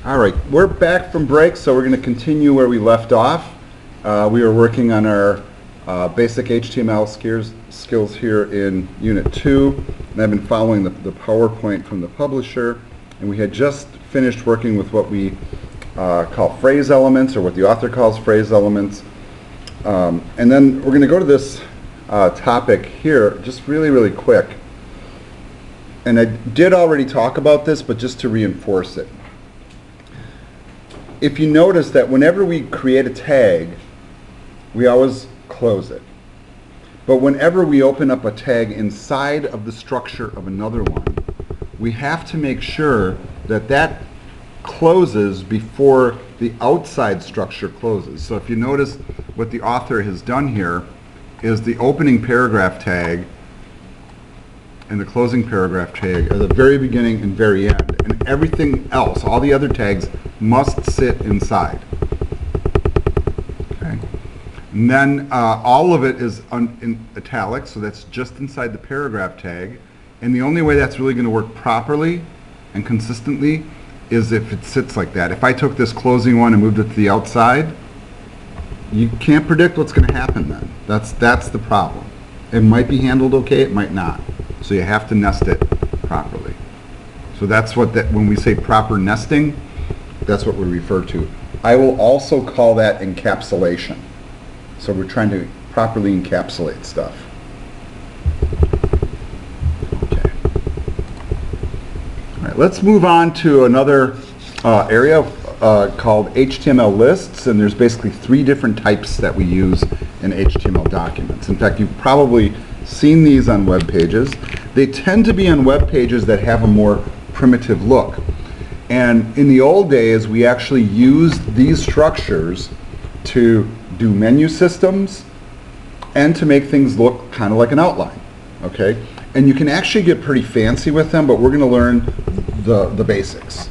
All right, we're back from break, so we're going to continue where we left off. We are working on our basic HTML skills here in Unit 2, and I've been following the PowerPoint from the publisher, and we had just finished working with what we call phrase elements, or what the author calls phrase elements. And then we're going to go to this topic here just really quick. And I did already talk about this, but just to reinforce it. If you notice that whenever we create a tag, we always close it. But whenever we open up a tag inside of the structure of another one, we have to make sure that that closes before the outside structure closes. So if you notice what the author has done here is the opening paragraph tag and the closing paragraph tag are the very beginning and very end. And everything else, all the other tags, must sit inside. Okay. And then all of it is in italics, so that's just inside the paragraph tag. And the only way that's really going to work properly and consistently is if it sits like that. If I took this closing one and moved it to the outside, you can't predict what's going to happen then. That's the problem. It might be handled okay, it might not. So you have to nest it properly. So that's what when we say proper nesting, that's what we refer to. I will also call that encapsulation. So we're trying to properly encapsulate stuff. Okay. All right, let's move on to another area called HTML lists, and there's basically 3 different types that we use in HTML documents. In fact, you've probably seen these on web pages. They tend to be on web pages that have a more primitive look. And in the old days, we actually used these structures to do menu systems and to make things look kind of like an outline. Okay? And you can actually get pretty fancy with them, but we're going to learn the basics.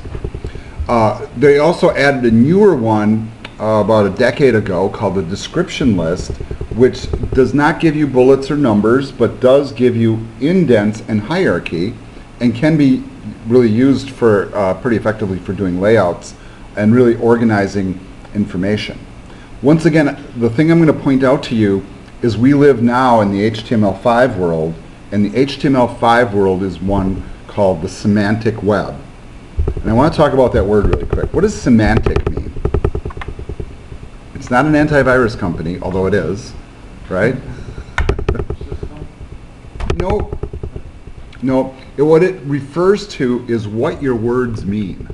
They also added a newer one about a decade ago called the description list, which does not give you bullets or numbers, but does give you indents and hierarchy, and can be really used for pretty effectively for doing layouts and really organizing information. Once again, the thing I'm going to point out to you is we live now in the HTML5 world, and the HTML5 world is one called the semantic web. And I want to talk about that word really quick. What does semantic mean? It's not an antivirus company, although it is, right? No. What it refers to is what your words mean.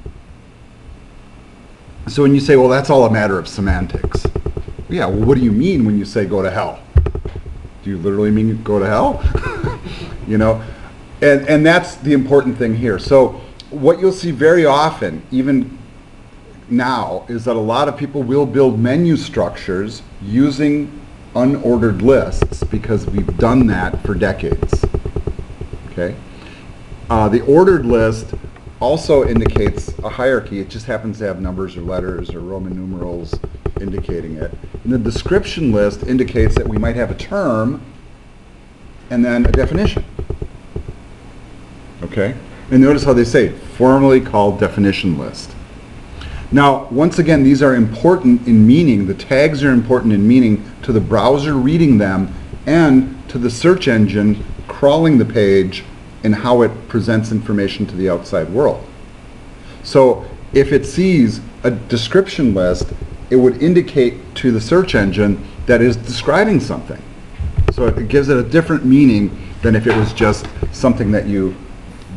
So when you say, well, that's all a matter of semantics. Yeah, well, what do you mean when you say go to hell? Do you literally mean go to hell? You know? And that's the important thing here. So what you'll see very often, even now, is that a lot of people will build menu structures using unordered lists because we've done that for decades. Okay? The ordered list also indicates a hierarchy. It just happens to have numbers or letters or Roman numerals indicating it. And the description list indicates that we might have a term and then a definition. Okay? And notice how they say, formally called definition list. Now, once again, these are important in meaning. The tags are important in meaning to the browser reading them and to the search engine crawling the page and how it presents information to the outside world. So if it sees a description list, it would indicate to the search engine that is describing something. So it gives it a different meaning than if it was just something that you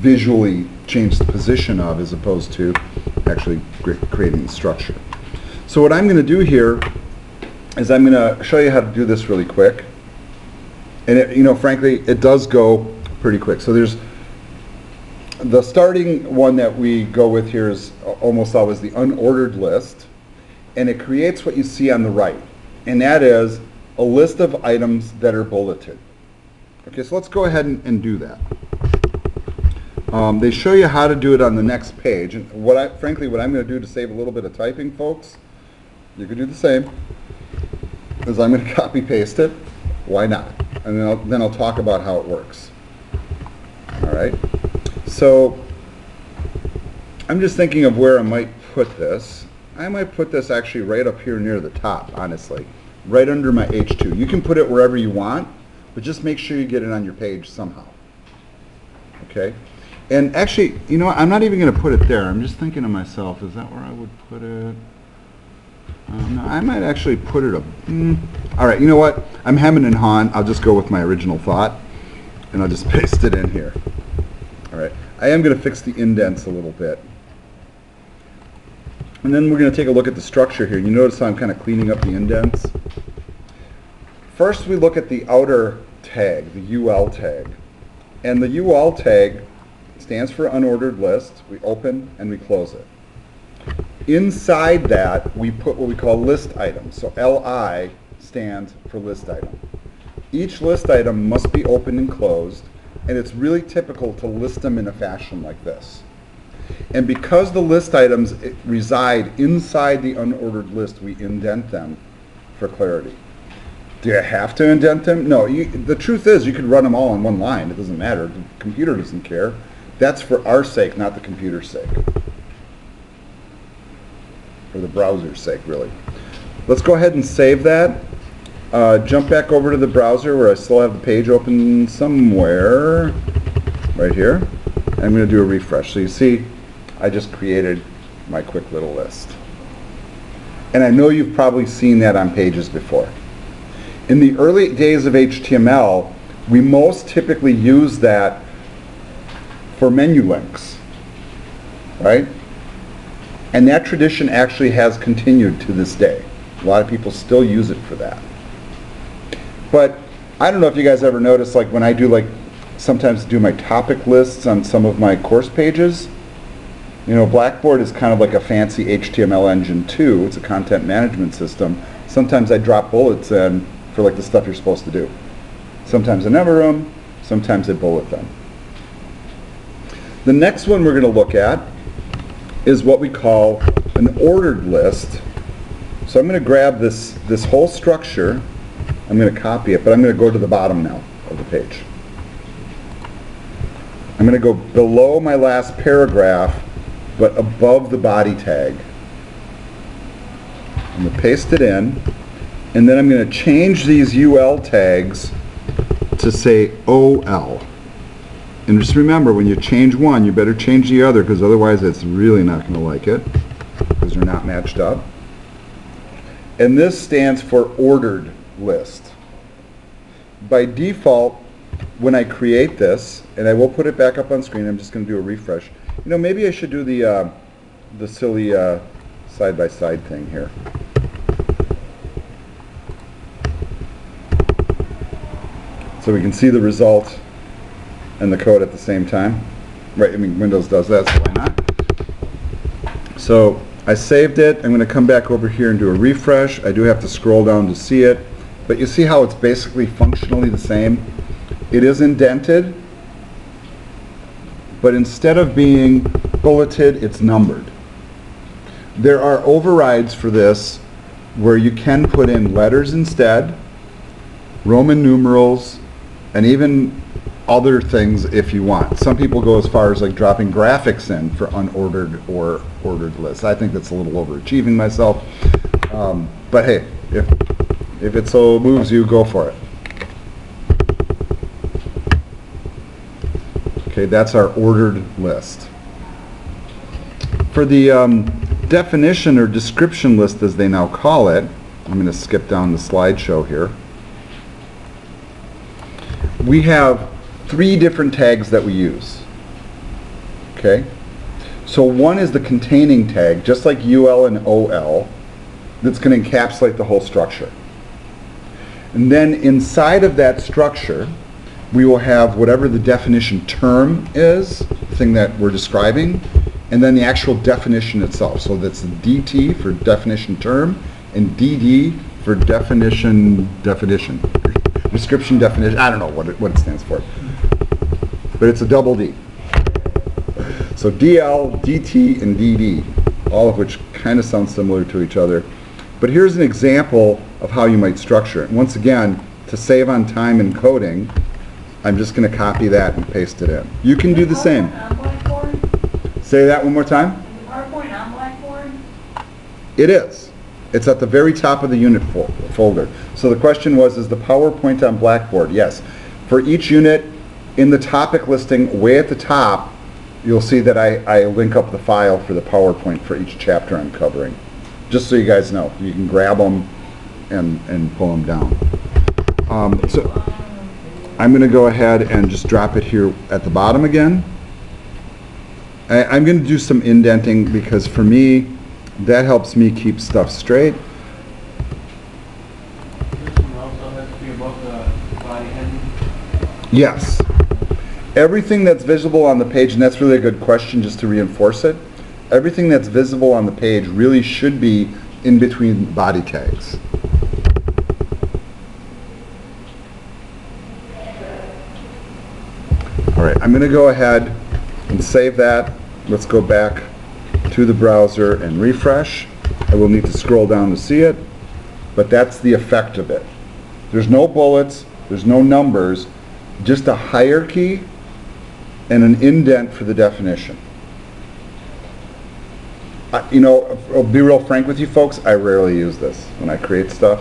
visually change the position of as opposed to actually creating the structure. So what I'm going to do here is I'm going to show you how to do this really quick. And it, frankly, it does go pretty quick. So there's the starting one that we go with here is almost always the unordered list. And it creates what you see on the right. And that is a list of items that are bulleted. Okay, so let's go ahead and do that. They show you how to do it on the next page. And frankly, what I'm going to do to save a little bit of typing, folks, you can do the same, is I'm going to copy paste it. Why not? And then I'll talk about how it works. All right. So I'm just thinking of where I might put this? I might put this actually right up here near the top, honestly. Right under my H2. You can put it wherever you want, but just make sure you get it on your page somehow. Okay? And actually, you know what, I'm not even going to put it there. I'm just thinking to myself, is that where I would put it? No, I might actually put it up. All right, you know what? I'm hemming and hawing. I'll just go with my original thought, and I'll just paste it in here. All right. I am going to fix the indents a little bit. And then we're going to take a look at the structure here. You notice how I'm kind of cleaning up the indents? First, we look at the outer tag, the UL tag. And the UL tag stands for unordered list. We open and we close it. Inside that, we put what we call list items. So LI stands for list item. Each list item must be opened and closed, and it's really typical to list them in a fashion like this. And because the list items reside inside the unordered list, we indent them for clarity. Do you have to indent them? No. The truth is, you could run them all on one line. It doesn't matter. The computer doesn't care. That's for our sake, not the computer's sake. For the browser's sake, really. Let's go ahead and save that. Jump back over to the browser where I still have the page open somewhere. Right here. I'm going to do a refresh. So you see, I just created my quick little list. And I know you've probably seen that on pages before. In the early days of HTML, we most typically use that for menu links, right? And that tradition actually has continued to this day. A lot of people still use it for that. But I don't know if you guys ever notice, like when I do sometimes do my topic lists on some of my course pages, you know, Blackboard is kind of like a fancy HTML engine too. It's a content management system. Sometimes I drop bullets in for like the stuff you're supposed to do. Sometimes I number them, sometimes I bullet them. The next one we're going to look at is what we call an ordered list. So I'm going to grab this whole structure. I'm going to copy it, but I'm going to go to the bottom now of the page. I'm going to go below my last paragraph, but above the body tag. I'm going to paste it in, and then I'm going to change these UL tags to say OL. And just remember, when you change one, you better change the other, because otherwise it's really not going to like it, because they're not matched up. And this stands for ordered list. By default, when I create this, and I will put it back up on screen, I'm just going to do a refresh. You know, maybe I should do the silly side-by-side thing here. So we can see the result and the code at the same time. Right, I mean, Windows does that, so why not? So I saved it. I'm going to come back over here and do a refresh. I do have to scroll down to see it. But you see how it's basically functionally the same? It is indented, but instead of being bulleted, it's numbered. There are overrides for this where you can put in letters instead, Roman numerals, and even other things if you want. Some people go as far as like dropping graphics in for unordered or ordered lists. I think that's a little overachieving myself. But hey, if it so moves you, go for it. Okay, that's our ordered list. For the definition or description list, as they now call it, I'm going to skip down the slideshow here. We have 3 different tags that we use. Okay? So one is the containing tag, just like UL and OL, that's going to encapsulate the whole structure. And then inside of that structure, we will have whatever the definition term is, the thing that we're describing, and then the actual definition itself. So that's the DT for definition term, and DD for definition. Description definition, I don't know what it stands for. But it's a double D. So DL, DT, and DD, all of which kind of sound similar to each other. But here's an example of how you might structure it. And once again, to save on time in coding, I'm just going to copy that and paste it in. You can do the same. On Blackboard? Say that one more time. Is the PowerPoint on Blackboard? It is. It's at the very top of the unit folder. So the question was, is the PowerPoint on Blackboard? Yes. For each unit, in the topic listing, way at the top, you'll see that I link up the file for the PowerPoint for each chapter I'm covering. Just so you guys know, you can grab them and pull them down. So I'm going to go ahead and just drop it here at the bottom again. I'm going to do some indenting because for me, that helps me keep stuff straight. This one also has to be above the body heading? Yes. Everything that's visible on the page, and that's really a good question just to reinforce it, everything that's visible on the page really should be in between body tags. All right, I'm going to go ahead and save that. Let's go back to the browser and refresh. I will need to scroll down to see it, but that's the effect of it. There's no bullets, there's no numbers, just a hierarchy and an indent for the definition. You know, I'll be real frank with you folks, I rarely use this when I create stuff.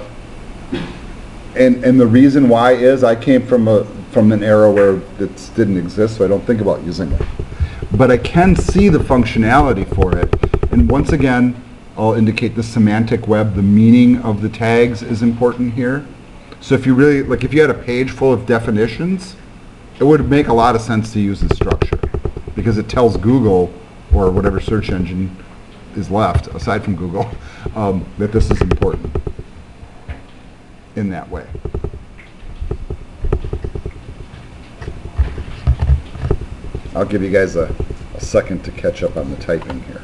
And the reason why is I came from an era where this didn't exist, so I don't think about using it. But I can see the functionality for it. And once again, I'll indicate the semantic web, the meaning of the tags is important here. So if you really, like if you had a page full of definitions, it would make a lot of sense to use the structure because it tells Google or whatever search engine is left, aside from Google, that this is important in that way. I'll give you guys a second to catch up on the typing here.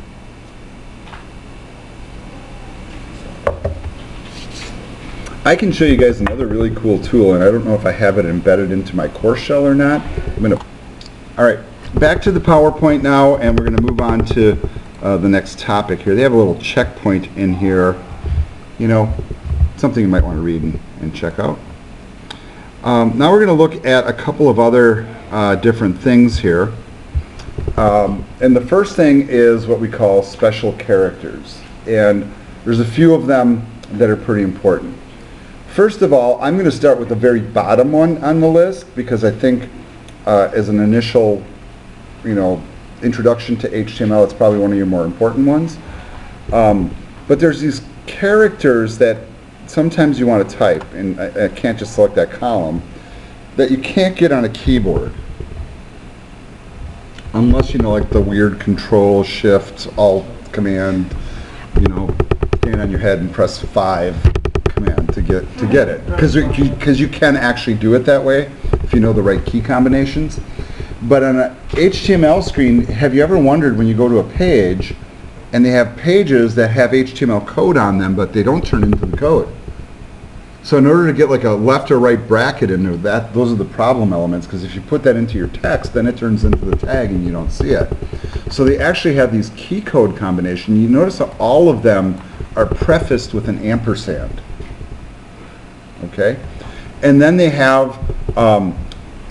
I can show you guys another really cool tool, and I don't know if I have it embedded into my course shell or not. All right, back to the PowerPoint now, and we're going to move on to the next topic here. They have a little checkpoint in here, you know, something you might want to read and check out. Now we're going to look at a couple of other different things here. And the first thing is what we call special characters. And there's a few of them that are pretty important. First of all, I'm going to start with the very bottom one on the list because I think as an initial, you know, introduction to HTML, it's probably one of your more important ones. But there's these characters that sometimes you want to type, and I can't just select that column, that you can't get on a keyboard. Unless, you know, like the weird Control, Shift, Alt command, you know, stand on your head and press 5 command to get it. Because you can actually do it that way if you know the right key combinations. But on an HTML screen, have you ever wondered when you go to a page and they have pages that have HTML code on them, but they don't turn into the code? So in order to get like a left or right bracket in there, those are the problem elements, because if you put that into your text, then it turns into the tag and you don't see it. So they actually have these key code combinations. You notice that all of them are prefaced with an ampersand. Okay? And then they have,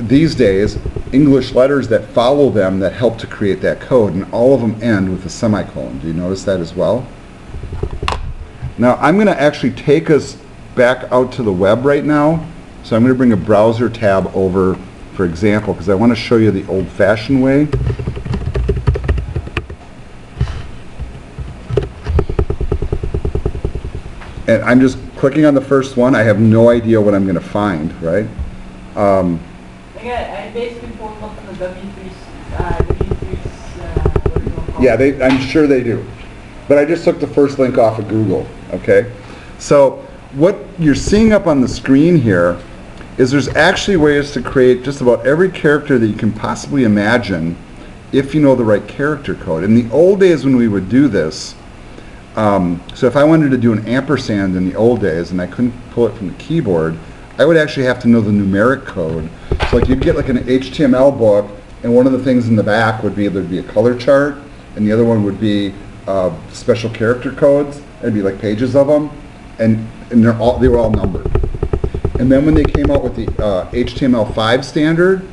these days, English letters that follow them that help to create that code, and all of them end with a semicolon. Do you notice that as well? Now I'm going to actually take us back out to the web right now. So I'm going to bring a browser tab over, for example, because I want to show you the old-fashioned way. And I'm just clicking on the first one. I have no idea what I'm going to find, right? I basically pulled up the W3's yeah, I'm sure they do. But I just took the first link off of Google, okay? So what you're seeing up on the screen here is there's actually ways to create just about every character that you can possibly imagine if you know the right character code. In the old days when we would do this, so if I wanted to do an ampersand in the old days and I couldn't pull it from the keyboard, I would actually have to know the numeric code. So like you'd get like an HTML book, and one of the things in the back would be there'd be a color chart, and the other one would be special character codes. There'd be like pages of them, and they were all numbered. And then when they came out with the HTML5 standard,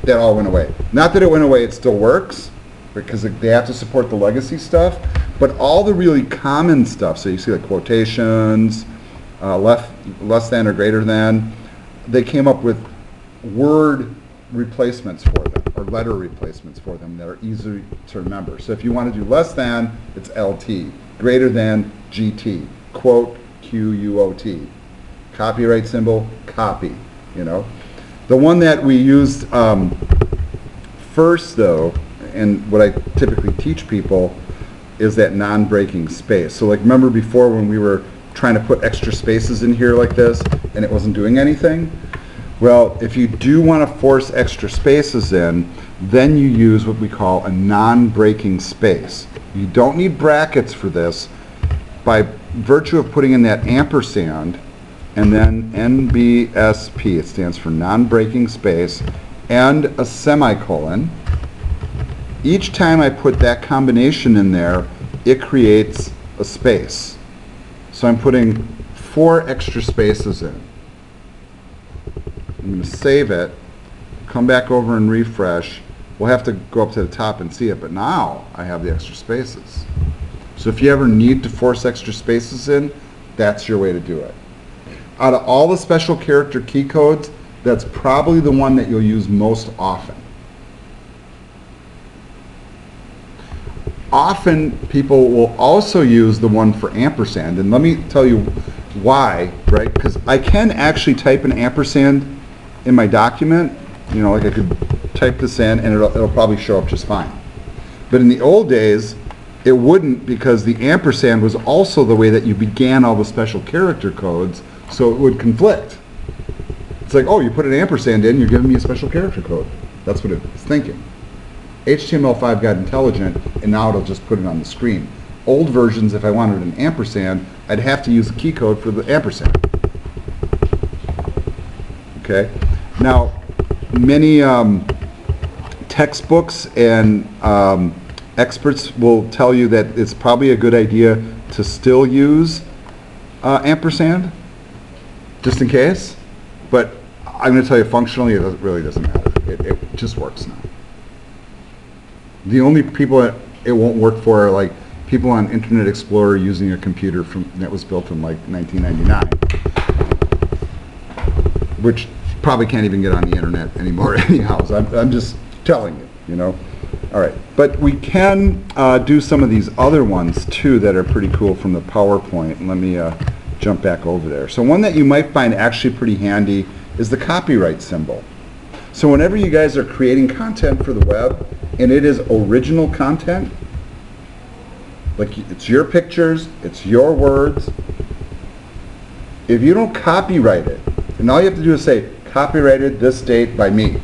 that all went away. Not that it went away, it still works, because they have to support the legacy stuff, But all the really common stuff, so you see like quotations, less than or greater than, they came up with word replacements for them, or letter replacements for them that are easy to remember. So if you want to do less than, it's LT. Greater than, GT. Quote, QUOT. Copyright symbol, copy, you know. The one that we used first, though, and what I typically teach people, is that non-breaking space. So like remember before when we were trying to put extra spaces in here like this and it wasn't doing anything? Well, if you do want to force extra spaces in, then you use what we call a non-breaking space. You don't need brackets for this. By virtue of putting in that ampersand and then NBSP, it stands for non-breaking space, and a semicolon, each time I put that combination in there, it creates a space. So I'm putting 4 extra spaces in. I'm going to save it, come back over and refresh. We'll have to go up to the top and see it, but now I have the extra spaces. So if you ever need to force extra spaces in, that's your way to do it. Out of all the special character key codes, that's probably the one that you'll use most often. Often people will also use the one for ampersand, and let me tell you why, right? Because I can actually type an ampersand in my document, you know, like I could type this in and it'll probably show up just fine. But in the old days, it wouldn't, because the ampersand was also the way that you began all the special character codes, so it would conflict. It's like, oh, you put an ampersand in, you're giving me a special character code. That's what it was thinking. HTML5 got intelligent, and now it'll just put it on the screen. Old versions, if I wanted an ampersand, I'd have to use a key code for the ampersand. Okay? Now, many textbooks and experts will tell you that it's probably a good idea to still use ampersand, just in case. But I'm going to tell you, functionally, it really doesn't matter. It just works now. The only people that it won't work for are like people on Internet Explorer using a computer that was built in like 1999, which probably can't even get on the internet anymore anyhow. So I'm just telling you, you know. All right, but we can do some of these other ones too that are pretty cool from the PowerPoint. And let me jump back over there. So one that you might find actually pretty handy is the copyright symbol. So whenever you guys are creating content for the web, and it is original content, like it's your pictures, it's your words, if you don't copyright it, and all you have to do is say, copyrighted this date by me,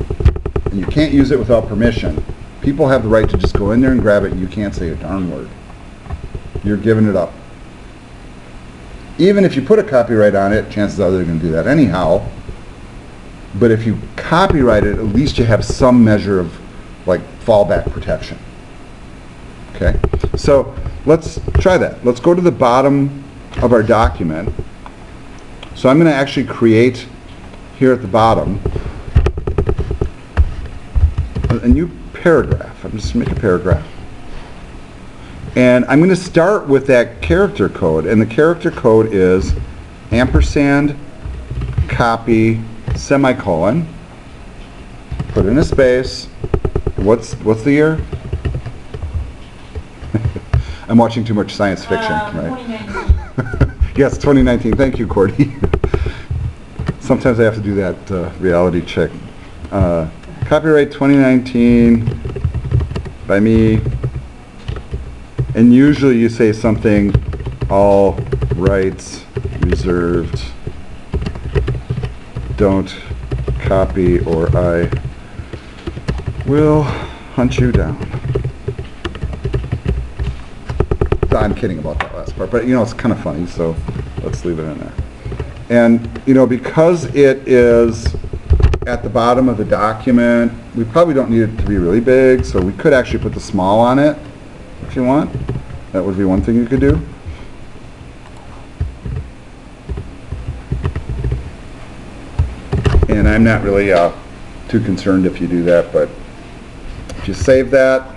and you can't use it without permission, people have the right to just go in there and grab it, and you can't say a darn word. You're giving it up. Even if you put a copyright on it, chances are they're going to do that anyhow. But if you copyright it, at least you have some measure of like fallback protection. Okay, so let's try that. Let's go to the bottom of our document. So I'm going to actually create here at the bottom a new paragraph. I'm just going to make a paragraph. And I'm going to start with that character code, and the character code is ampersand, copy, semicolon, put in a space. What's the year? I'm watching too much science fiction, right? 2019. Yes, 2019. Thank you, Cordy. Sometimes I have to do that reality check. Copyright 2019 by me. And usually you say something, all rights reserved, don't copy or I will hunt you down. I'm kidding about that last part, but you know, it's kind of funny, so let's leave it in there. And you know, because it is at the bottom of the document, we probably don't need it to be really big, so we could actually put the small on it if you want. That would be one thing you could do. And I'm not really too concerned if you do that, but if you save that,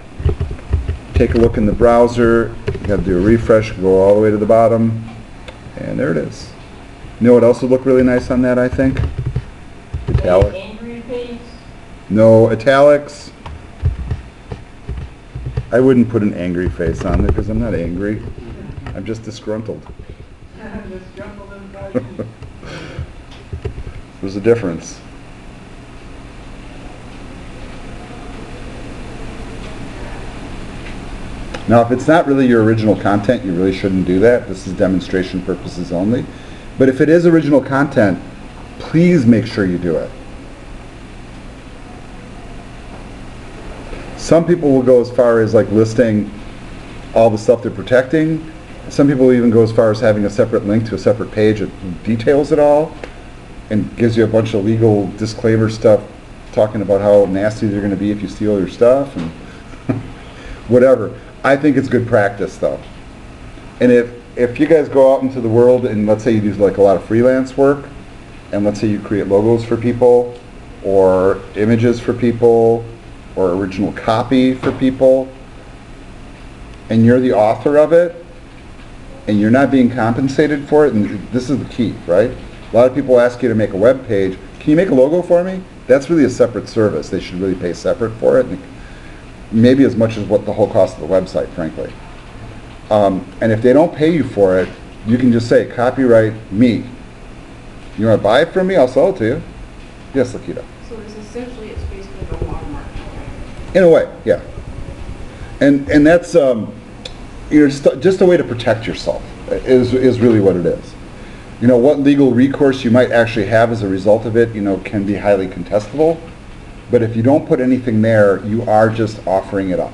take a look in the browser, Got to do a refresh, go all the way to the bottom, and there it is. You know what else would look really nice on that, I think? Italic. Angry face? No, italics. I wouldn't put an angry face on there because I'm not angry. I'm just disgruntled. Disgruntled impression. There's a difference. Now, if it's not really your original content, you really shouldn't do that. This is demonstration purposes only. But if it is original content, please make sure you do it. Some people will go as far as like listing all the stuff they're protecting. Some people will even go as far as having a separate link to a separate page that details it all and gives you a bunch of legal disclaimer stuff talking about how nasty they're going to be if you steal your stuff and whatever. I think it's good practice though. And if you guys go out into the world and let's say you do like a lot of freelance work and let's say you create logos for people or images for people or original copy for people and you're the author of it and you're not being compensated for it, and this is the key, right? A lot of people ask you to make a web page. Can you make a logo for me? That's really a separate service. They should really pay separate for it. Maybe as much as what the whole cost of the website, frankly. And if they don't pay you for it, you can just say, copyright me. You want to buy it from me? I'll sell it to you. Yes, Lakita. So it's essentially, it's basically a watermark. In a way, yeah. And that's just a way to protect yourself is really what it is. You know, what legal recourse you might actually have as a result of it, you know, can be highly contestable. But if you don't put anything there, you are just offering it up.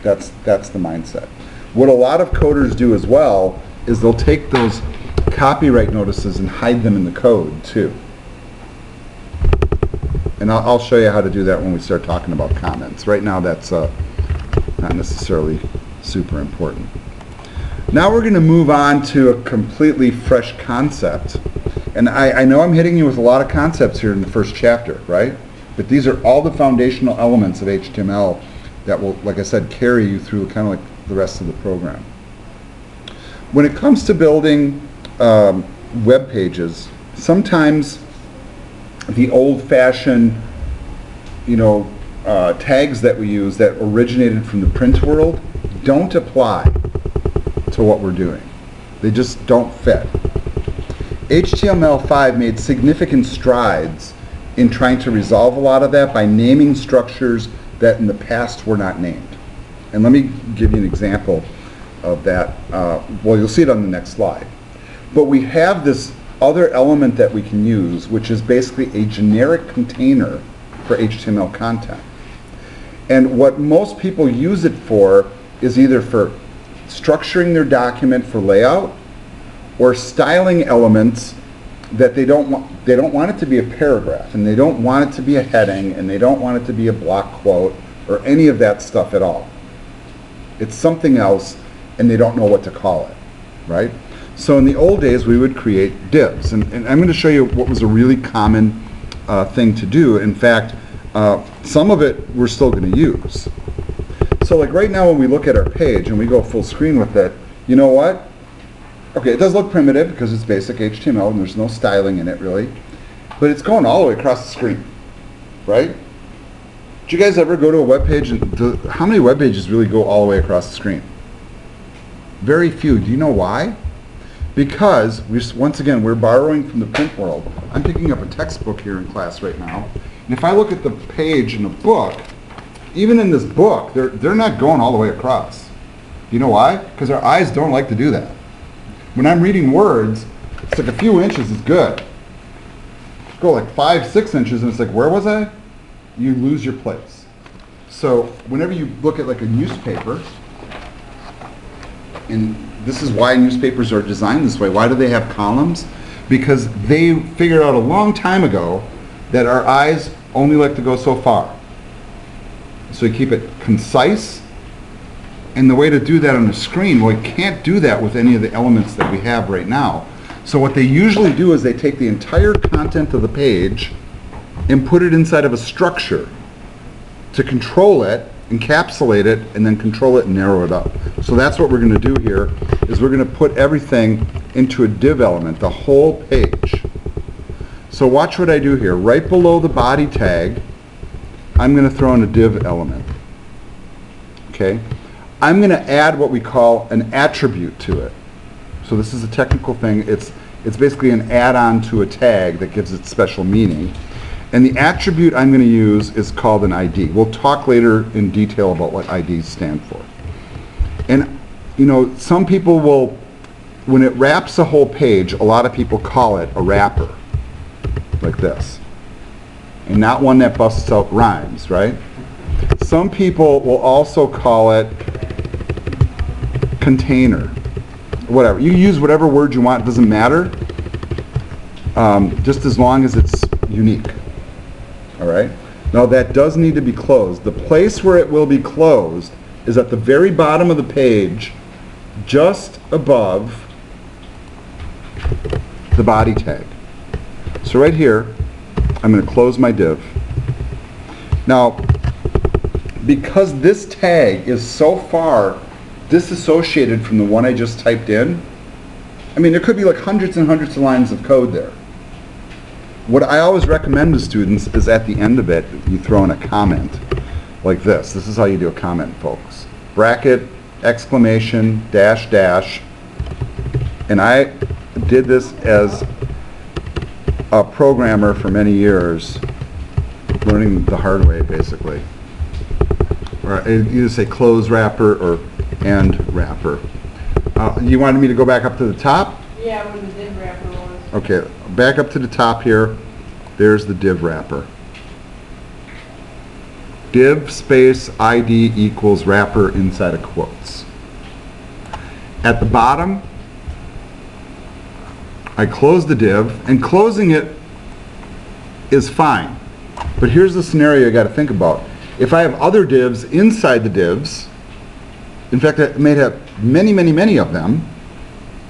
That's the mindset. What a lot of coders do as well is they'll take those copyright notices and hide them in the code too. And I'll show you how to do that when we start talking about comments. Right now that's not necessarily super important. Now we're going to move on to a completely fresh concept. And I know I'm hitting you with a lot of concepts here in the first chapter, right? But these are all the foundational elements of HTML that will, like I said, carry you through kind of like the rest of the program. When it comes to building web pages, sometimes the old-fashioned, tags that we use that originated from the print world don't apply to what we're doing. They just don't fit. HTML5 made significant strides in trying to resolve a lot of that by naming structures that in the past were not named. And let me give you an example of that. Well, you'll see it on the next slide. But we have this other element that we can use, which is basically a generic container for HTML content. And what most people use it for is either for structuring their document for layout or styling elements that they don't want it to be a paragraph, and they don't want it to be a heading, and they don't want it to be a block quote or any of that stuff at all. It's something else, and they don't know what to call it, right? So in the old days, we would create divs, and I'm going to show you what was a really common thing to do. In fact, some of it we're still going to use. So like right now when we look at our page and we go full screen with it, you know what? Okay, it does look primitive because it's basic HTML and there's no styling in it really, but it's going all the way across the screen, right? Did you guys ever go to a web page and how many web pages really go all the way across the screen? Very few. Do you know why? Because once again we're borrowing from the print world. I'm picking up a textbook here in class right now, and if I look at the page in a book, even in this book, they're not going all the way across. You know why? Because our eyes don't like to do that. When I'm reading words, it's like a few inches is good. Go like 5-6 inches and it's like, where was I? You lose your place. So whenever you look at like a newspaper, and this is why newspapers are designed this way. Why do they have columns? Because they figured out a long time ago that our eyes only like to go so far. So you keep it concise, and the way to do that on the screen, well, you can't do that with any of the elements that we have right now. So what they usually do is they take the entire content of the page and put it inside of a structure to control it encapsulate it, and then control it and narrow it up. So that's what we're going to do here, is we're going to put everything into a div element, the whole page. So watch what I do here. Right below the body tag, I'm going to throw in a div element. Okay? I'm going to add what we call an attribute to it. So this is a technical thing. It's basically an add-on to a tag that gives it special meaning. And the attribute I'm going to use is called an ID. We'll talk later in detail about what IDs stand for. And, you know, some people will, when it wraps a whole page, a lot of people call it a wrapper, like this. And not one that busts out rhymes, right? Some people will also call it container, whatever. You use whatever word you want, it doesn't matter, just as long as it's unique. All right? Now that does need to be closed. The place where it will be closed is at the very bottom of the page, just above the body tag. So right here, I'm going to close my div. Now, because this tag is so far disassociated from the one I just typed in, I mean, there could be like hundreds and hundreds of lines of code there. What I always recommend to students is at the end of it, you throw in a comment like this. This is how you do a comment, folks. Bracket, exclamation, dash, dash. And I did this as a programmer for many years, learning the hard way, basically. Or either say close wrapper or end wrapper. You wanted me to go back up to the top? Yeah, when the div wrapper was. Okay, back up to the top here. There's the div wrapper. Div space ID equals wrapper inside of quotes. At the bottom, I close the div, and closing it is fine. But here's the scenario you got to think about. If I have other divs inside the divs, in fact, I may have many, many, many of them,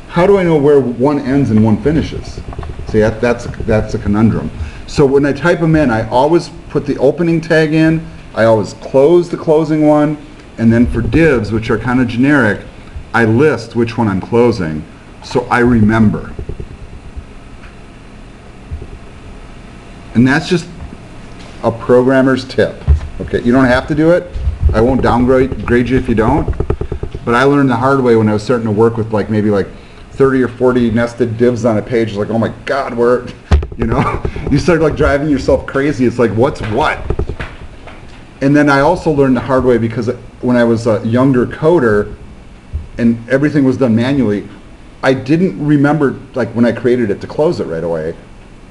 how do I know where one ends and one finishes? See, that's a conundrum. So when I type them in, I always put the opening tag in, I always close the closing one, and then for divs, which are kind of generic, I list which one I'm closing, so I remember. And that's just a programmer's tip. Okay, you don't have to do it. I won't downgrade you if you don't. But I learned the hard way when I was starting to work with maybe 30 or 40 nested divs on a page. Like, oh my God, where, you know, you start driving yourself crazy. It's like, what's what? And then I also learned the hard way because when I was a younger coder and everything was done manually, I didn't remember when I created it to close it right away.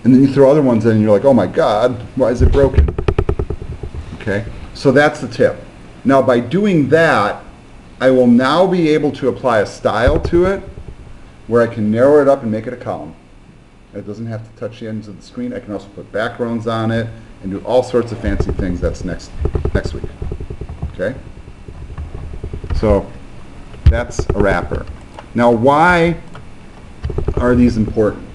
And then you throw other ones in and you're like, oh my God, why is it broken? Okay, so that's the tip. Now by doing that, I will now be able to apply a style to it where I can narrow it up and make it a column. It doesn't have to touch the ends of the screen. I can also put backgrounds on it and do all sorts of fancy things. That's next week. Okay? So that's a wrapper. Now why are these important?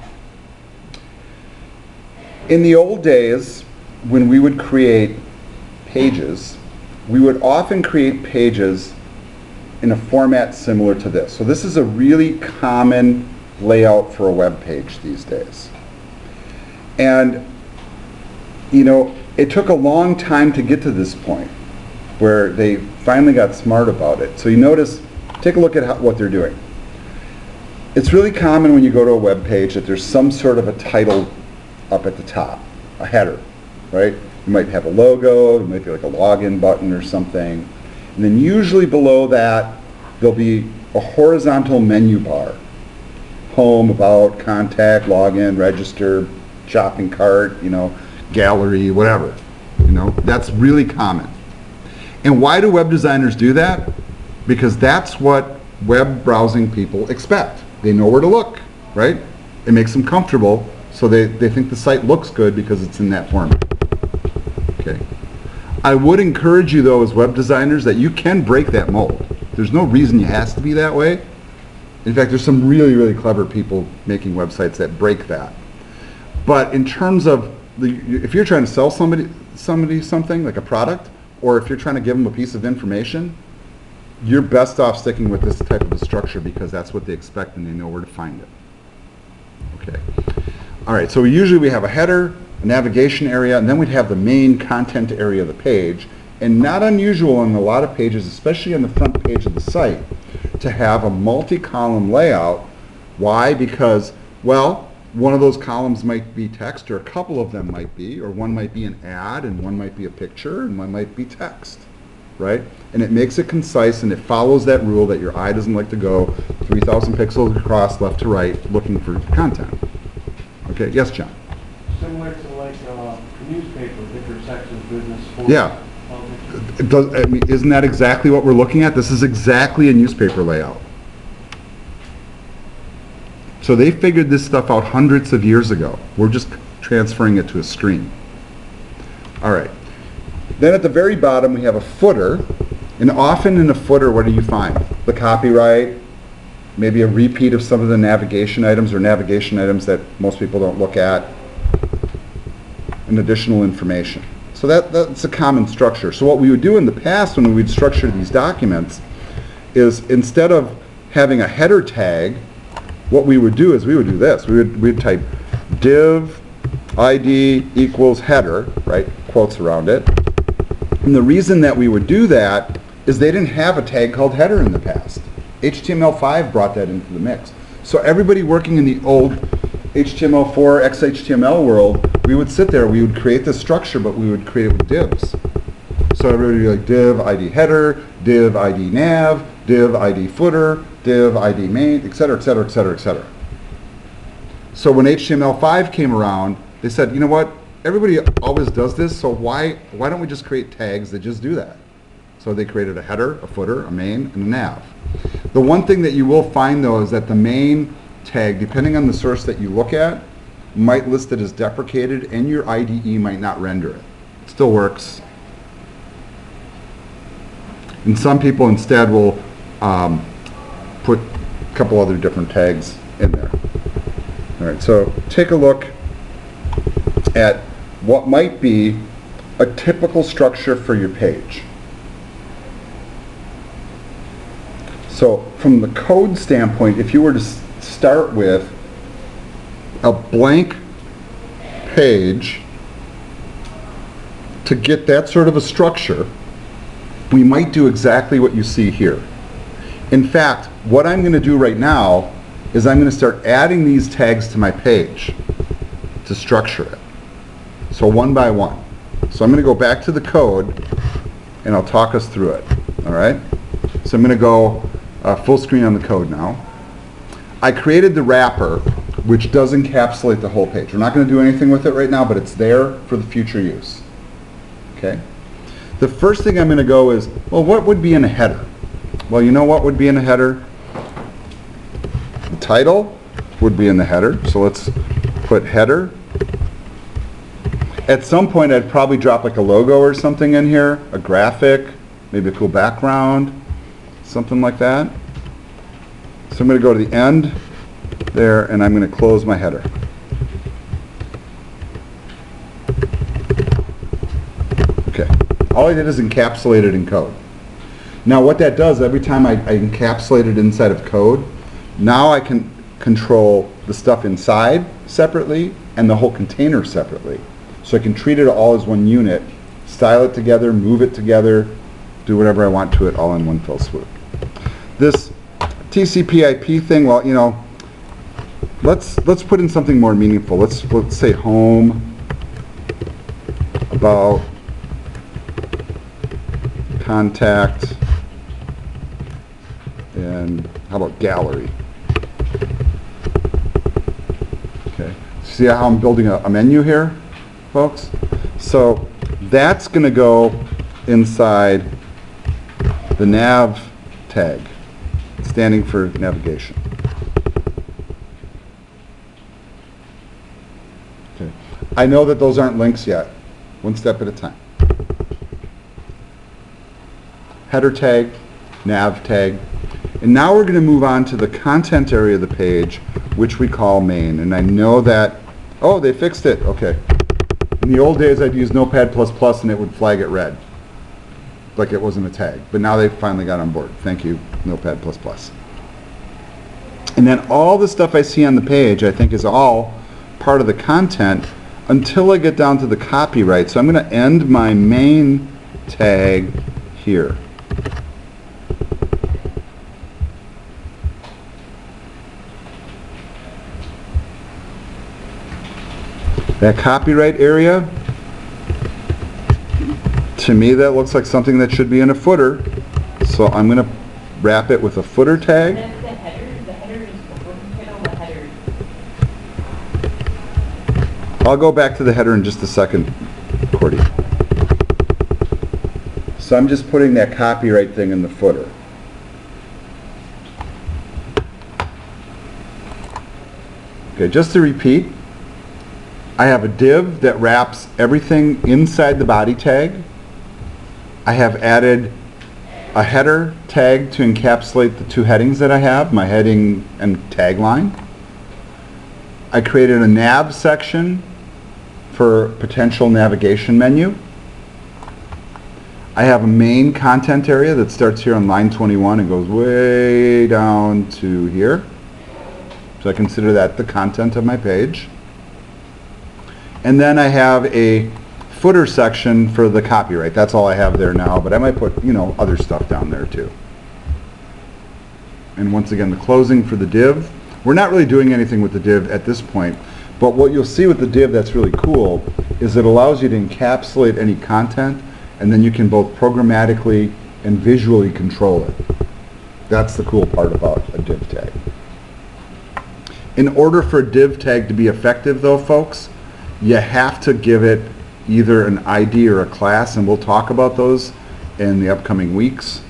In the old days, when we would create pages, we would often create pages in a format similar to this. So this is a really common layout for a web page these days. And, you know, it took a long time to get to this point where they finally got smart about it. So you notice, take a look at what they're doing. It's really common when you go to a web page that there's some sort of a title up at the top, a header, right? You might have a logo, it might be like a login button or something. And then usually below that, there'll be a horizontal menu bar. Home, about, contact, login, register, shopping cart, you know, gallery, whatever. You know, that's really common. And why do web designers do that? Because that's what web browsing people expect. They know where to look, right? It makes them comfortable, so they think the site looks good because it's in that format. Okay. I would encourage you though as web designers that you can break that mold. There's no reason it has to be that way. In fact, there's some really, really clever people making websites that break that. But in terms of, if you're trying to sell somebody something, like a product, or if you're trying to give them a piece of information, you're best off sticking with this type of a structure because that's what they expect and they know where to find it. Okay. All right, so usually we have a header, a navigation area, and then we'd have the main content area of the page. And not unusual on a lot of pages, especially on the front page of the site, to have a multi-column layout. Why? Because, well, one of those columns might be text, or a couple of them might be, or one might be an ad, and one might be a picture, and one might be text, right? And it makes it concise, and it follows that rule that your eye doesn't like to go 3,000 pixels across left to right looking for content. Okay, yes, John? Similar to like a newspaper, different sections, business, sports. Yeah. Politics. It does, I mean, isn't that exactly what we're looking at? This is exactly a newspaper layout. So they figured this stuff out hundreds of years ago. We're just transferring it to a screen. All right. Then at the very bottom we have a footer, and often in a footer what do you find? The copyright, maybe a repeat of some of the navigation items or navigation items that most people don't look at, and additional information. So that's a common structure. So what we would do in the past when we would structure these documents is instead of having a header tag, what we would do is we would do this. We'd type div ID equals header, right, quotes around it. And the reason that we would do that is they didn't have a tag called header in the past. HTML5 brought that into the mix. So everybody working in the old HTML4, XHTML world, we would sit there, we would create this structure, but we would create it with divs. So everybody would be like div ID header, div ID nav, div ID footer, div ID main, etc., etc., etc., etc. So when HTML5 came around, they said, you know what, everybody always does this, so why don't we just create tags that just do that? So they created a header, a footer, a main, and a nav. The one thing that you will find though is that the main tag, depending on the source that you look at, might list it as deprecated and your IDE might not render it. It still works. And some people instead will put a couple other different tags in there. All right, so take a look at what might be a typical structure for your page. So from the code standpoint, if you were to start with a blank page to get that sort of a structure, we might do exactly what you see here. In fact, what I'm going to do right now is I'm going to start adding these tags to my page to structure it. So one by one. So I'm going to go back to the code and I'll talk us through it. All right? So I'm going to go full screen on the code now. I created the wrapper, which does encapsulate the whole page. We're not going to do anything with it right now, but it's there for the future use. Okay? The first thing I'm going to go is, well, what would be in a header? Well, you know what would be in a header? The title would be in the header, so let's put header. At some point, I'd probably drop like a logo or something in here, a graphic, maybe a cool background, something like that. So I'm going to go to the end there, and I'm going to close my header. Okay. All I did is encapsulate it in code. Now what that does, every time I encapsulate it inside of code, now I can control the stuff inside separately and the whole container separately. So I can treat it all as one unit, style it together, move it together, do whatever I want to it all in one fell swoop. This TCP/IP thing, well, you know, let's put in something more meaningful. Let's say home, about, contact, and how about gallery? Okay. See how I'm building a menu here, folks? So that's going to go inside the nav tag, standing for navigation. Okay. I know that those aren't links yet. One step at a time. Header tag, nav tag. And now we're going to move on to the content area of the page, which we call main. And I know that, oh, they fixed it. Okay. In the old days, I'd use Notepad++ and it would flag it red. like it wasn't a tag. But now they finally got on board. Thank you, Notepad++. And then all the stuff I see on the page, I think, is all part of the content until I get down to the copyright. So I'm going to end my main tag here. That copyright area, to me that looks like something that should be in a footer. So I'm going to wrap it with a footer tag. And then the header. The header is the header. I'll go back to the header in just a second, Cordy. So I'm just putting that copyright thing in the footer. Okay, just to repeat, I have a div that wraps everything inside the body tag. I have added a header tag to encapsulate the two headings that I have, my heading and tagline. I created a nav section for potential navigation menu. I have a main content area that starts here on line 21 and goes way down to here. So I consider that the content of my page. And then I have a footer section for the copyright. That's all I have there now, but I might put, other stuff down there too. And once again, the closing for the div. We're not really doing anything with the div at this point, but what you'll see with the div that's really cool is it allows you to encapsulate any content, and then you can both programmatically and visually control it. That's the cool part about a div tag. In order for a div tag to be effective though, folks, you have to give it either an ID or a class, and we'll talk about those in the upcoming weeks.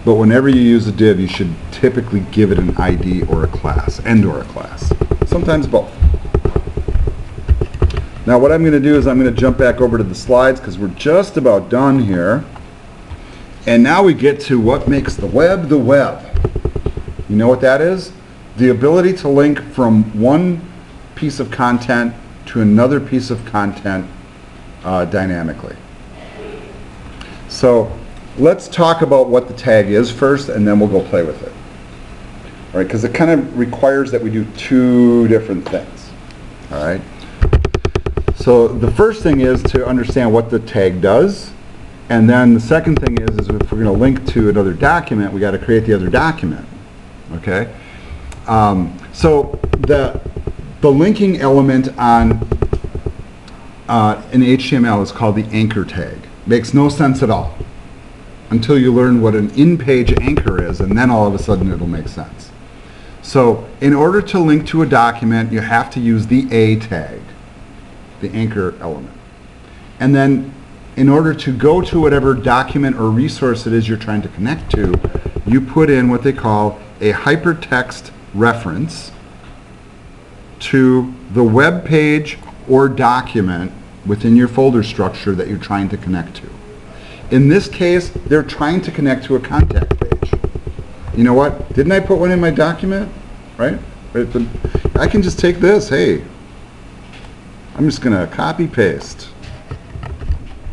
But whenever you use a div, you should typically give it an ID or a class, and/or a class. Sometimes both. Now what I'm going to do is I'm going to jump back over to the slides because we're just about done here. And now we get to what makes the web the web. You know what that is? The ability to link from one piece of content to another piece of content dynamically. So let's talk about what the tag is first, and then we'll go play with it. All right, because it kind of requires that we do two different things. All right. So the first thing is to understand what the tag does, and then the second thing is if we're going to link to another document, we got to create the other document. Okay. So the linking element on in HTML is called the anchor tag. Makes no sense at all until you learn what an in-page anchor is, and then all of a sudden it'll make sense. So in order to link to a document, you have to use the A tag, the anchor element. And then in order to go to whatever document or resource it is you're trying to connect to, you put in what they call a hypertext reference to the web page or document within your folder structure that you're trying to connect to. In this case, they're trying to connect to a contact page. You know what? Didn't I put one in my document? Right? I can just take this. Hey, I'm just going to copy paste.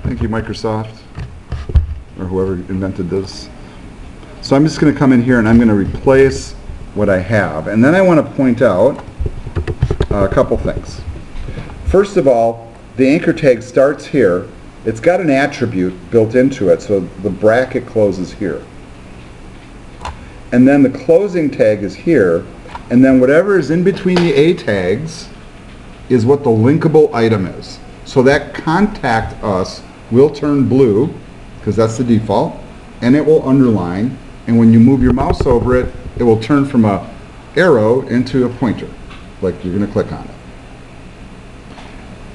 Thank you, Microsoft, or whoever invented this. So I'm just going to come in here and I'm going to replace what I have. And then I want to point out a couple things. First of all, the anchor tag starts here. It's got an attribute built into it, so the bracket closes here. And then the closing tag is here, and then whatever is in between the A tags is what the linkable item is. So that contact us will turn blue, because that's the default, and it will underline, and when you move your mouse over it, it will turn from a arrow into a pointer, like you're going to click on it.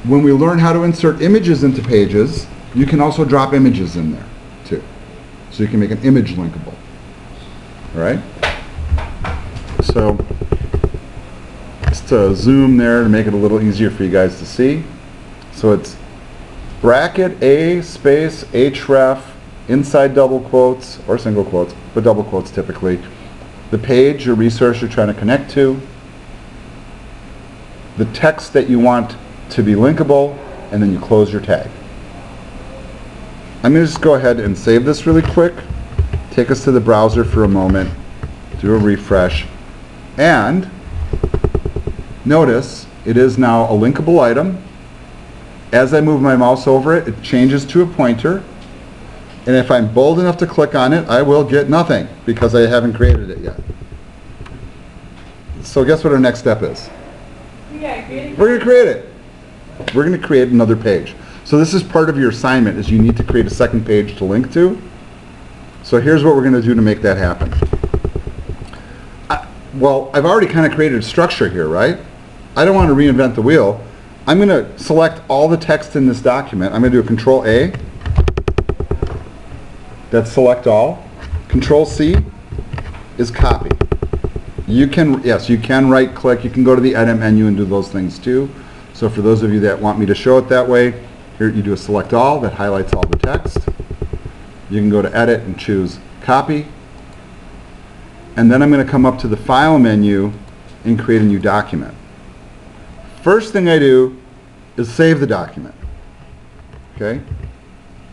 When we learn how to insert images into pages, you can also drop images in there too. So you can make an image linkable. All right? So just to zoom there to make it a little easier for you guys to see. So it's bracket A space href inside double quotes or single quotes, but double quotes typically. The page or resource you're trying to connect to, the text that you want to be linkable, and then you close your tag. I'm going to just go ahead and save this really quick. Take us to the browser for a moment. Do a refresh. And notice it is now a linkable item. As I move my mouse over it, it changes to a pointer. And if I'm bold enough to click on it, I will get nothing because I haven't created it yet. So guess what our next step is? We're going to create it. We're going to create another page. So this is part of your assignment, is you need to create a second page to link to. So here's what we're going to do to make that happen. Well, I've already kind of created a structure here, right? I don't want to reinvent the wheel. I'm going to select all the text in this document. I'm going to do a Control A. That's select all. Control C is copy. You can right click. You can go to the edit menu and do those things too. So for those of you that want me to show it that way, here you do a select all that highlights all the text. You can go to edit and choose copy. And then I'm going to come up to the file menu and create a new document. First thing I do is save the document. Okay?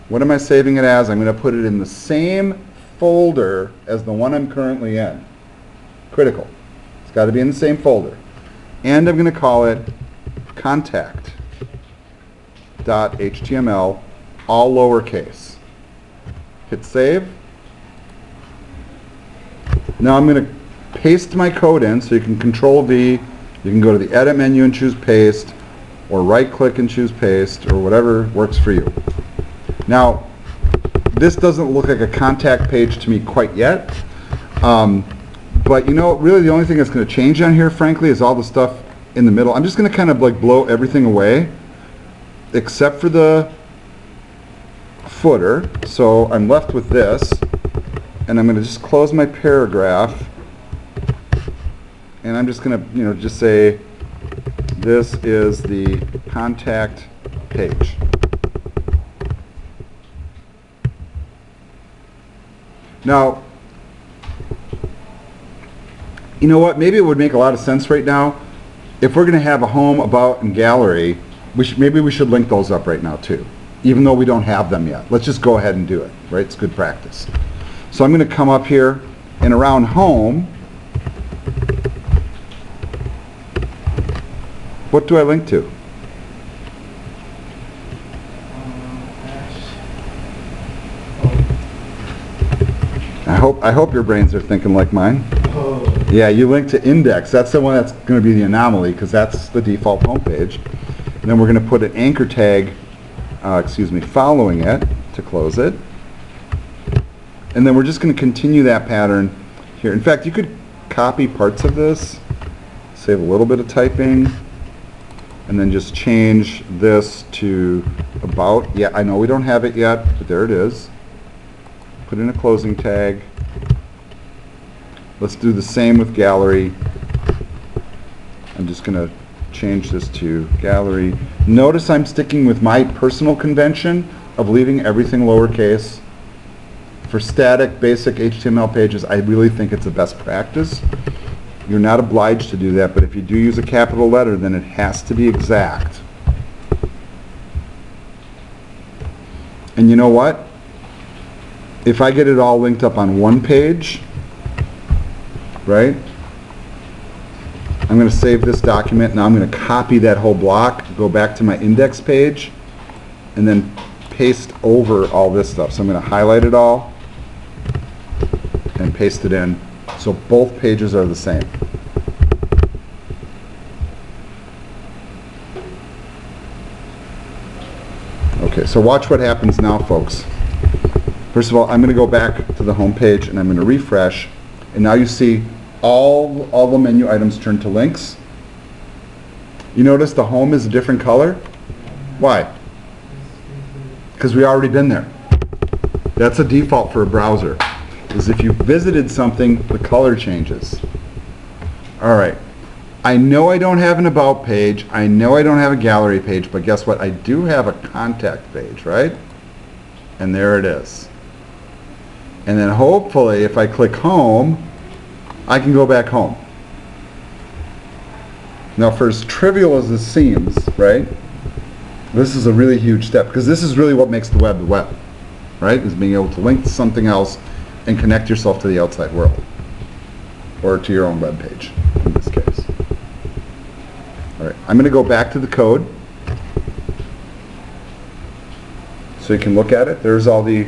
What am I saving it as? I'm going to put it in the same folder as the one I'm currently in. Critical. It's got to be in the same folder. And I'm going to call it contact.html, all lowercase. Hit save. Now I'm going to paste my code in, so you can Control V, you can go to the edit menu and choose paste, or right click and choose paste, or whatever works for you. Now, this doesn't look like a contact page to me quite yet, but you know, really the only thing that's going to change on here, frankly, is all the stuff in the middle. I'm just going to kind of like blow everything away, except for the footer. So I'm left with this. And I'm going to just close my paragraph, and I'm just going to, just say this is the contact page. Now, you know what? Maybe it would make a lot of sense right now if we're going to have a home, about, and gallery. Maybe we should link those up right now too, even though we don't have them yet. Let's just go ahead and do it. Right? It's good practice. So I'm going to come up here, and around home, what do I link to? I hope your brains are thinking like mine. Yeah, you link to index. That's the one that's going to be the anomaly, because that's the default home page. And then we're going to put an anchor tag, following it to close it. And then we're just going to continue that pattern here. In fact, you could copy parts of this, save a little bit of typing, and then just change this to about. Yeah, I know we don't have it yet, but there it is. Put in a closing tag. Let's do the same with gallery. I'm just going to change this to gallery. Notice I'm sticking with my personal convention of leaving everything lowercase. For static, basic HTML pages, I really think it's a best practice. You're not obliged to do that, but if you do use a capital letter, then it has to be exact. And you know what? If I get it all linked up on one page, right? I'm going to save this document. Now I'm going to copy that whole block, go back to my index page, and then paste over all this stuff. So I'm going to highlight it all and paste it in, so both pages are the same. Okay, so watch what happens now, folks. First of all, I'm going to go back to the home page, and I'm going to refresh, and now you see all the menu items turn to links. You notice the home is a different color? Why? Because we already been there. That's a default for a browser, is if you visited something, the color changes. All right. I know I don't have an about page. I know I don't have a gallery page, but guess what? I do have a contact page, right? And there it is. And then hopefully, if I click home, I can go back home. Now, for as trivial as this seems, right? This is a really huge step, because this is really what makes the web the web. right? Is being able to link to something else and connect yourself to the outside world, or to your own web page in this case. All right, I'm going to go back to the code so you can look at it. There's all the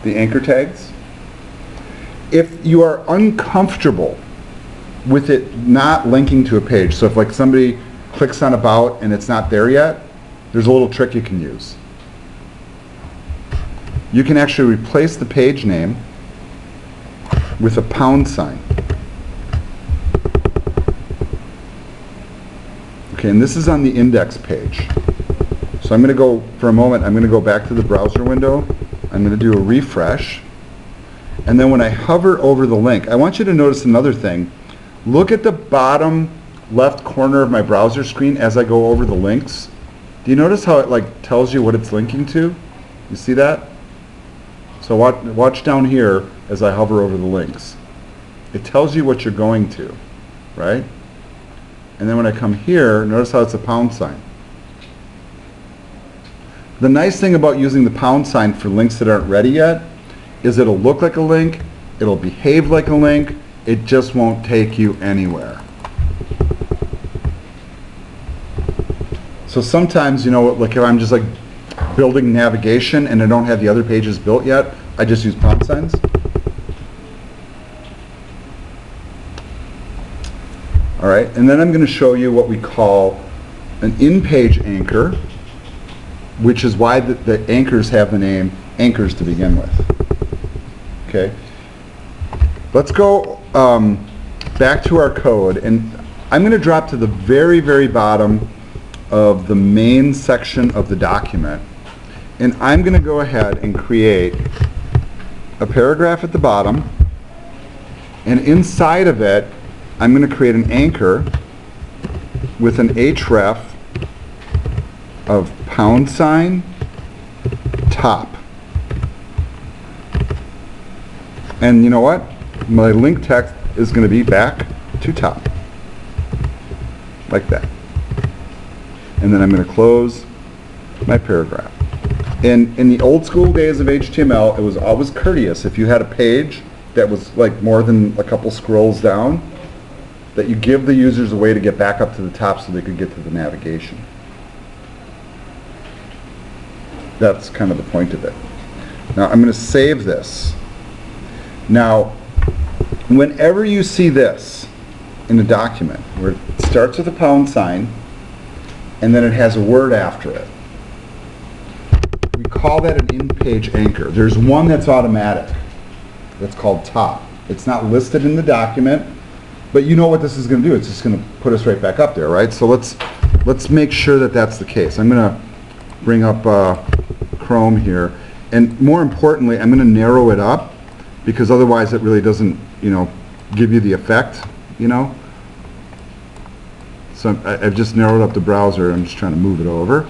anchor tags. If you are uncomfortable with it not linking to a page, so if like somebody clicks on about and it's not there yet, there's a little trick you can use. You can actually replace the page name with a pound sign. Okay, and this is on the index page. So I'm going to go, for a moment, I'm going to go back to the browser window. I'm going to do a refresh. And then when I hover over the link, I want you to notice another thing. Look at the bottom left corner of my browser screen as I go over the links. Do you notice how it like tells you what it's linking to? You see that? So watch down here as I hover over the links. It tells you what you're going to, right? And then when I come here, notice how it's a pound sign. The nice thing about using the pound sign for links that aren't ready yet is it'll look like a link, it'll behave like a link, it just won't take you anywhere. So sometimes, you know, like if I'm just like building navigation and I don't have the other pages built yet, I just use pound signs. All right, and then I'm going to show you what we call an in-page anchor, which is why the anchors have the name anchors to begin with. Okay, let's go back to our code, and I'm going to drop to the very, very bottom of the main section of the document, and I'm going to go ahead and create a paragraph at the bottom, and inside of it I'm going to create an anchor with an href of pound sign top. And you know what? My link text is going to be back to top. Like that. And then I'm going to close my paragraph. In the old school days of HTML, it was always courteous if you had a page that was like more than a couple scrolls down, that you give the users a way to get back up to the top so they could get to the navigation. That's kind of the point of it. Now I'm going to save this. Now, whenever you see this in a document, where it starts with a pound sign, and then it has a word after it, we call that an in-page anchor. There's one that's automatic. That's called top. It's not listed in the document, but you know what this is going to do. It's just going to put us right back up there, right? So let's make sure that that's the case. I'm going to bring up Chrome here, and more importantly, I'm going to narrow it up, because otherwise it really doesn't, you know, give you the effect, you know. So I've just narrowed up the browser. I'm just trying to move it over.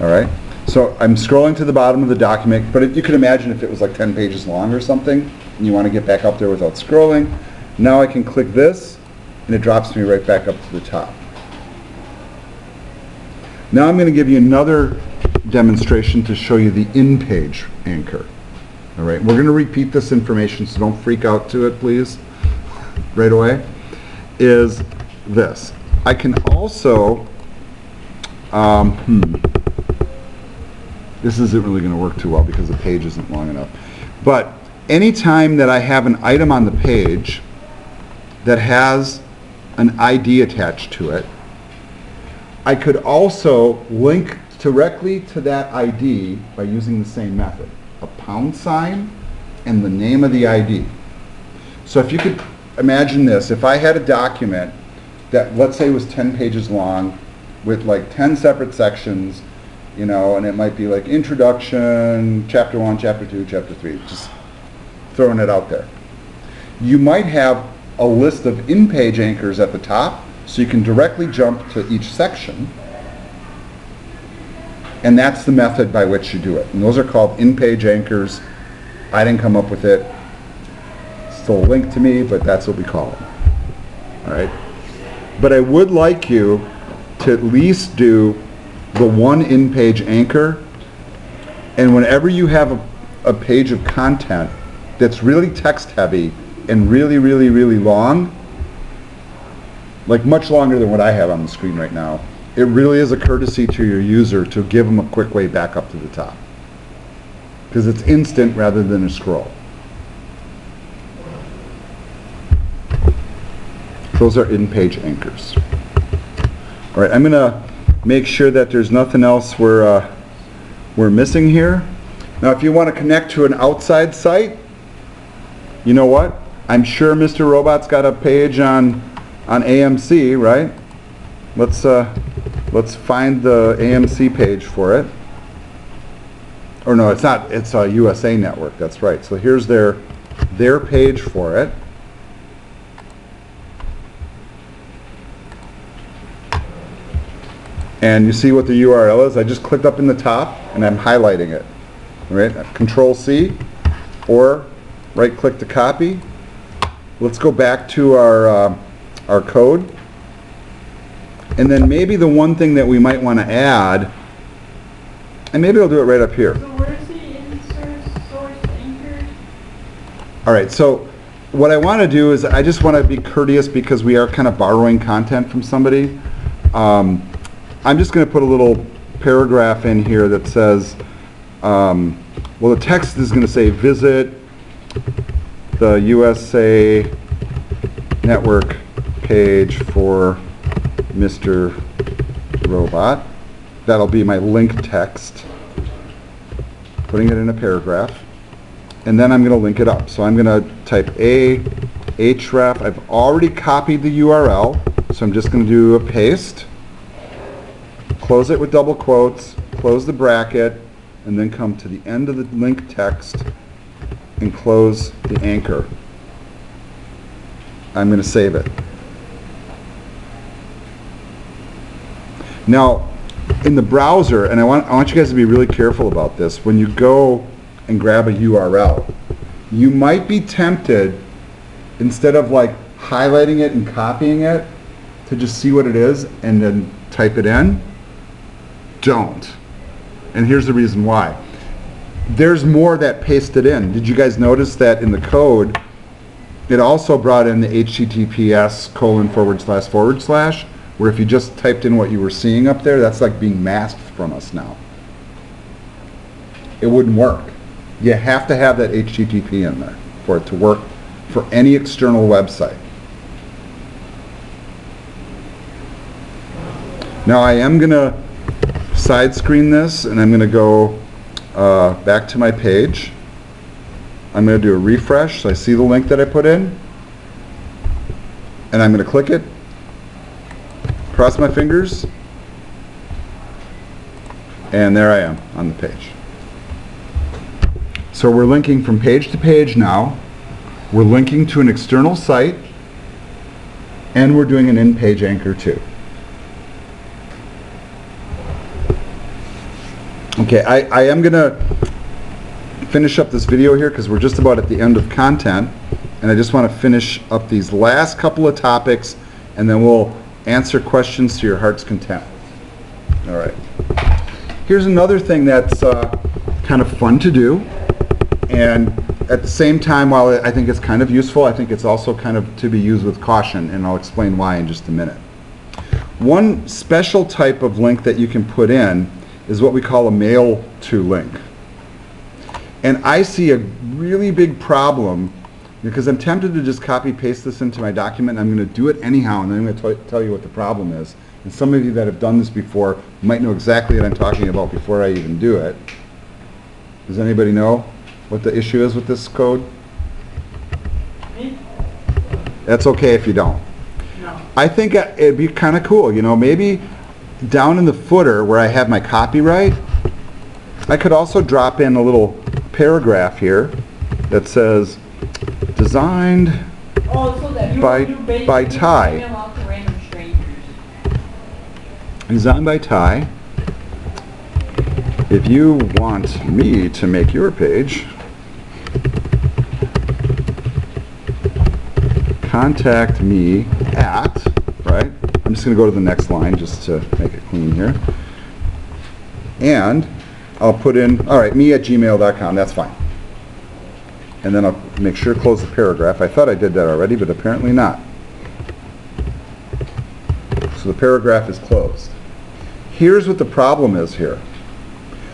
All right. So I'm scrolling to the bottom of the document, but you could imagine if it was like 10 pages long or something, and you want to get back up there without scrolling. Now I can click this, and it drops me right back up to the top. Now I'm going to give you another demonstration to show you the in-page anchor. All right, we're going to repeat this information, so don't freak out to it, please, right away. Is this. I can also, this isn't really going to work too well because the page isn't long enough. But anytime that I have an item on the page that has an ID attached to it, I could also link directly to that ID by using the same method, a pound sign and the name of the ID. So if you could imagine this, if I had a document that, let's say, was 10 pages long with like 10 separate sections, you know, and it might be like introduction, chapter 1, chapter 2, chapter 3, just throwing it out there. You might have a list of in-page anchors at the top, so you can directly jump to each section, and that's the method by which you do it. And those are called in-page anchors. I didn't come up with it. It's still a link to me, but that's what we call it. All right? But I would like you to at least do the one in-page anchor And whenever you have a page of content that's really text heavy and really, really, really long, like much longer than what I have on the screen right now, it really is a courtesy to your user to give them a quick way back up to the top. Because it's instant rather than a scroll. Those are in-page anchors. All right, I'm going to make sure that there's nothing else we're missing here. Now, if you want to connect to an outside site, you know what? I'm sure Mr. Robot's got a page on AMC, right? Let's find the AMC page for it. Or no, it's not. It's a USA Network. That's right. So here's their page for it. And you see what the URL is? I just clicked up in the top and I'm highlighting it. Right? Control C or right click to copy. Let's go back to our code. And then maybe the one thing that we might want to add, and maybe I'll do it right up here. So where's the insert source anchored? All right, so what I want to do is I just want to be courteous because we are kind of borrowing content from somebody. I'm just going to put a little paragraph in here that says, well, the text is going to say visit the USA Network page for Mr. Robot. That'll be my link text. Putting it in a paragraph. And then I'm going to link it up. So I'm going to type href. I've already copied the URL, so I'm just going to do a paste. Close it with double quotes, close the bracket, and then come to the end of the link text and close the anchor. I'm going to save it. Now, in the browser, and I want you guys to be really careful about this, when you go and grab a URL, you might be tempted, instead of like highlighting it and copying it, to just see what it is and then type it in. Don't. And here's the reason why. There's more that pasted in. Did you guys notice that in the code, it also brought in the https:// where if you just typed in what you were seeing up there, that's like being masked from us now. It wouldn't work. You have to have that HTTP in there for it to work for any external website. Now I am going to side screen this and I'm going to go back to my page. I'm going to do a refresh so I see the link that I put in. And I'm going to click it. Cross my fingers, and there I am on the page. So we're linking from page to page now. We're linking to an external site, and we're doing an in-page anchor too. Okay, I am going to finish up this video here because we're just about at the end of content, and I just want to finish up these last couple of topics, and then we'll answer questions to your heart's content. All right. Here's another thing that's kind of fun to do, and at the same time, while I think it's kind of useful, I think it's also kind of to be used with caution, and I'll explain why in just a minute. One special type of link that you can put in is what we call a mail to link. And I see a really big problem because I'm tempted to just copy paste this into my document, and I'm going to do it anyhow, and then I'm going to tell you what the problem is. And some of you that have done this before might know exactly what I'm talking about before I even do it. Does anybody know what the issue is with this code? Me? That's okay if you don't. No. I think it'd be kind of cool, you know, maybe down in the footer where I have my copyright, I could also drop in a little paragraph here that says, designed Oh, so that you by basically Ty. email out to random strangers. Designed by Ty. If you want me to make your page, contact me at, right? I'm just going to go to the next line just to make it clean here. And I'll put in, all right, me@gmail.com, that's fine. And then I'll make sure to close the paragraph. I thought I did that already, but apparently not. So the paragraph is closed. Here's what the problem is here.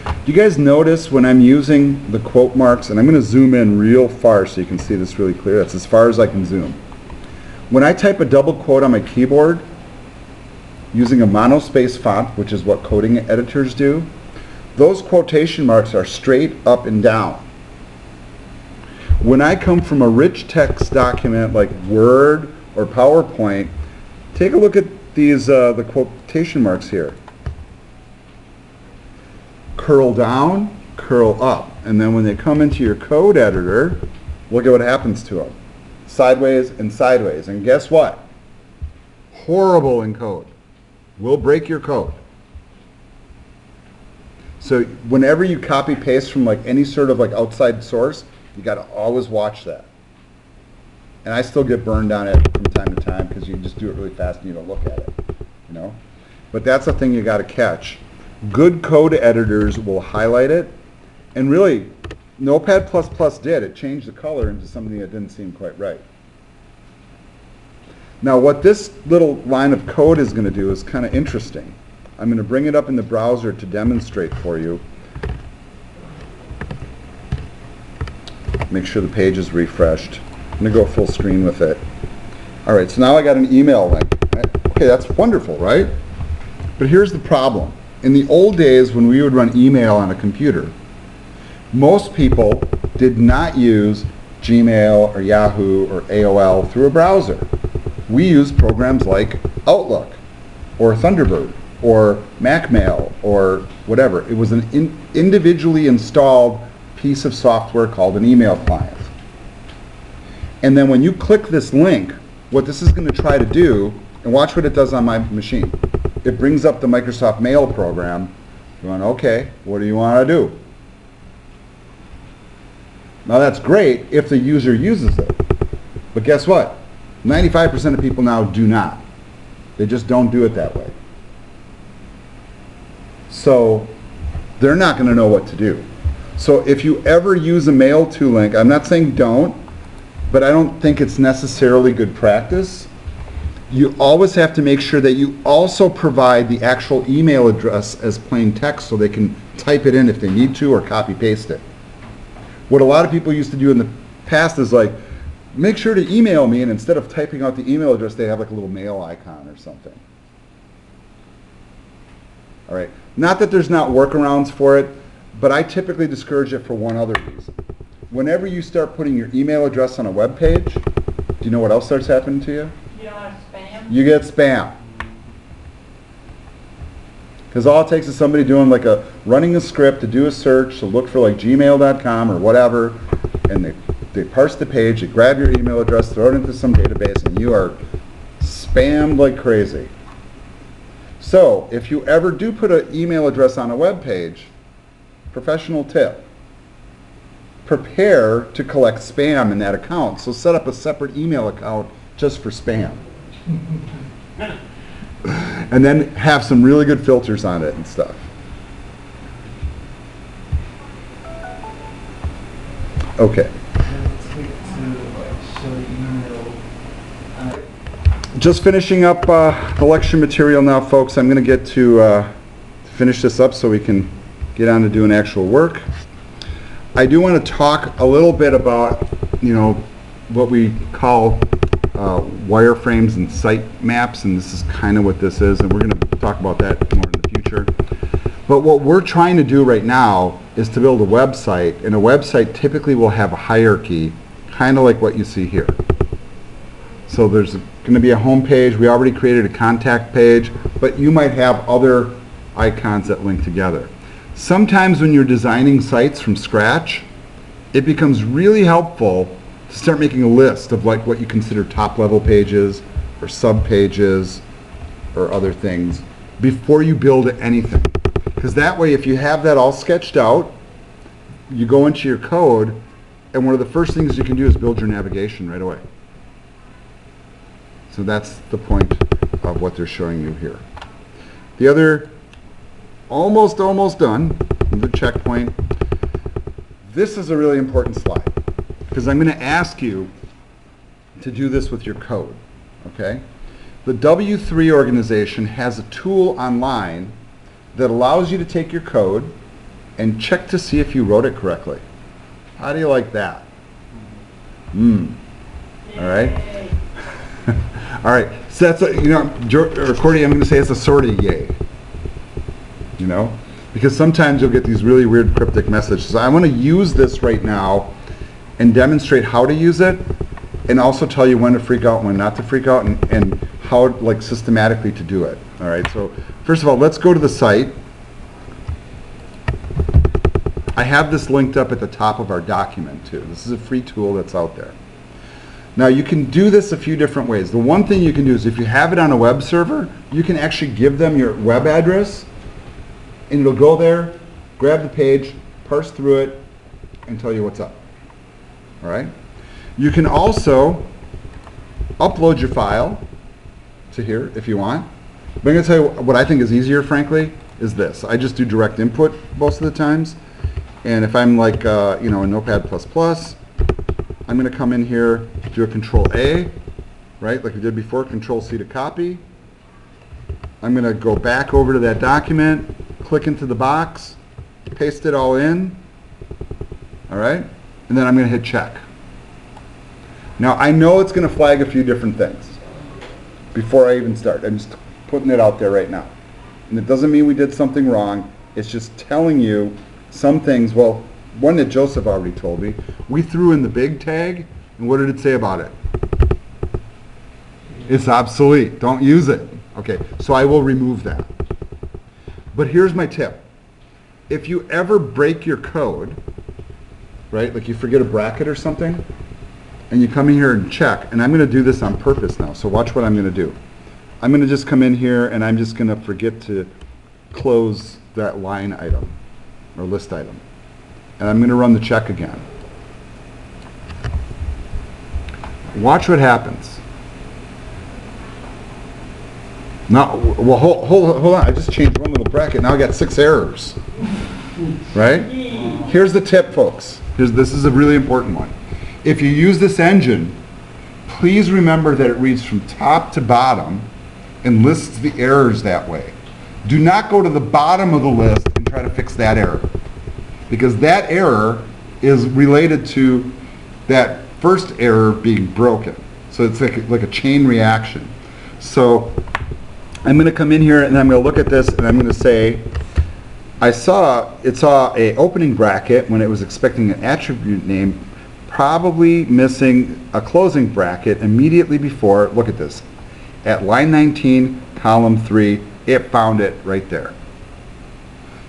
Do you guys notice when I'm using the quote marks, and I'm going to zoom in real far so you can see this really clear. That's as far as I can zoom. When I type a double quote on my keyboard, using a monospace font, which is what coding editors do, those quotation marks are straight up and down. When I come from a rich text document like Word or PowerPoint, take a look at these the quotation marks here. Curl down, curl up. And then when they come into your code editor, look at what happens to them. Sideways and sideways. And guess what? Horrible in code. Will break your code. So whenever you copy paste from like any sort of like outside source, you got to always watch that. And I still get burned on it from time to time because you just do it really fast and you don't look at it, you know. But that's the thing you got to catch. Good code editors will highlight it, and really, Notepad++ did. It changed the color into something that didn't seem quite right. Now, what this little line of code is going to do is kind of interesting. I'm going to bring it up in the browser to demonstrate for you. Make sure the page is refreshed. I'm going to go full screen with it. All right, so now I got an email link. Okay, that's wonderful, right? But here's the problem. In the old days when we would run email on a computer, most people did not use Gmail or Yahoo or AOL through a browser. We used programs like Outlook or Thunderbird or MacMail or whatever. It was an individually installed piece of software called an email client. And then when you click this link, what this is going to try to do, and watch what it does on my machine. It brings up the Microsoft Mail program. You're going, okay, what do you want to do? Now that's great if the user uses it. But guess what? 95% of people now do not. They just don't do it that way. So they're not going to know what to do. So if you ever use a mail to link, I'm not saying don't, but I don't think it's necessarily good practice. You always have to make sure that you also provide the actual email address as plain text so they can type it in if they need to or copy paste it. What a lot of people used to do in the past is like, make sure to email me, and instead of typing out the email address, they have like a little mail icon or something. All right. Not that there's not workarounds for it, but I typically discourage it for one other reason. Whenever you start putting your email address on a web page, do you know what else starts happening to you? You know, spam. You get spam. Because all it takes is somebody doing like running a script to do a search, to look for like gmail.com or whatever, and they parse the page, they grab your email address, throw it into some database, and you are spammed like crazy. So if you ever do put an email address on a web page, professional tip, prepare to collect spam in that account. So set up a separate email account just for spam. And then have some really good filters on it and stuff. Okay. Just finishing up the lecture material now, folks. I'm going to get to finish this up so we can get on to doing actual work. I do want to talk a little bit about, what we call wireframes and site maps, and this is kind of what this is, and we're going to talk about that more in the future. But what we're trying to do right now is to build a website, and a website typically will have a hierarchy, kind of like what you see here. So there's going to be a home page. We already created a contact page, but you might have other icons that link together. Sometimes when you're designing sites from scratch, it becomes really helpful to start making a list of like what you consider top level pages or sub pages or other things before you build anything. Because that way, if you have that all sketched out, you go into your code, and one of the first things you can do is build your navigation right away. So that's the point of what they're showing you here. The other, almost done, Another checkpoint. This is a really important slide because I'm going to ask you to do this with your code, okay? The W3 organization has a tool online that allows you to take your code and check to see if you wrote it correctly. How do you like that? All right. All right. So that's or Cordy, I'm going to say it's a sort of yay. You know, because sometimes you'll get these really weird cryptic messages. So I want to use this right now and demonstrate how to use it, and also tell you when to freak out and when not to freak out, and how like systematically to do it. All right. So first of all, let's go to the site. I have this linked up at the top of our document too. This is a free tool that's out there. Now you can do this a few different ways. The one thing you can do is if you have it on a web server, you can actually give them your web address and it'll go there, grab the page, parse through it, and tell you what's up. All right? You can also upload your file to here if you want. But I'm going to tell you what I think is easier, frankly, is this. I just do direct input most of the times. And if I'm like, in Notepad++, I'm going to come in here, do a Control-A, right, like we did before, Control-C to copy. I'm going to go back over to that document, click into the box, paste it all in, all right, and then I'm going to hit check. Now, I know it's going to flag a few different things before I even start. I'm just putting it out there right now. And it doesn't mean we did something wrong. It's just telling you some things. Well, one that Joseph already told me, we threw in the big tag, and what did it say about it? It's obsolete. Don't use it. Okay, so I will remove that. But here's my tip. If you ever break your code, right, like you forget a bracket or something, and you come in here and check, and I'm going to do this on purpose now, so watch what I'm going to do. I'm going to just come in here, and I'm just going to forget to close that line item or list item. And I'm going to run the check again. Watch what happens. Now, well, hold on. I just changed one little bracket. Now I got 6 errors. Right? Here's the tip, folks. This is a really important one. If you use this engine, please remember that it reads from top to bottom and lists the errors that way. Do not go to the bottom of the list and try to fix that error, because that error is related to that first error being broken. So it's like a chain reaction. So I'm going to come in here and I'm going to look at this and I'm going to say, it saw a opening bracket when it was expecting an attribute name, probably missing a closing bracket immediately before. Look at this. At line 19, column 3, it found it right there.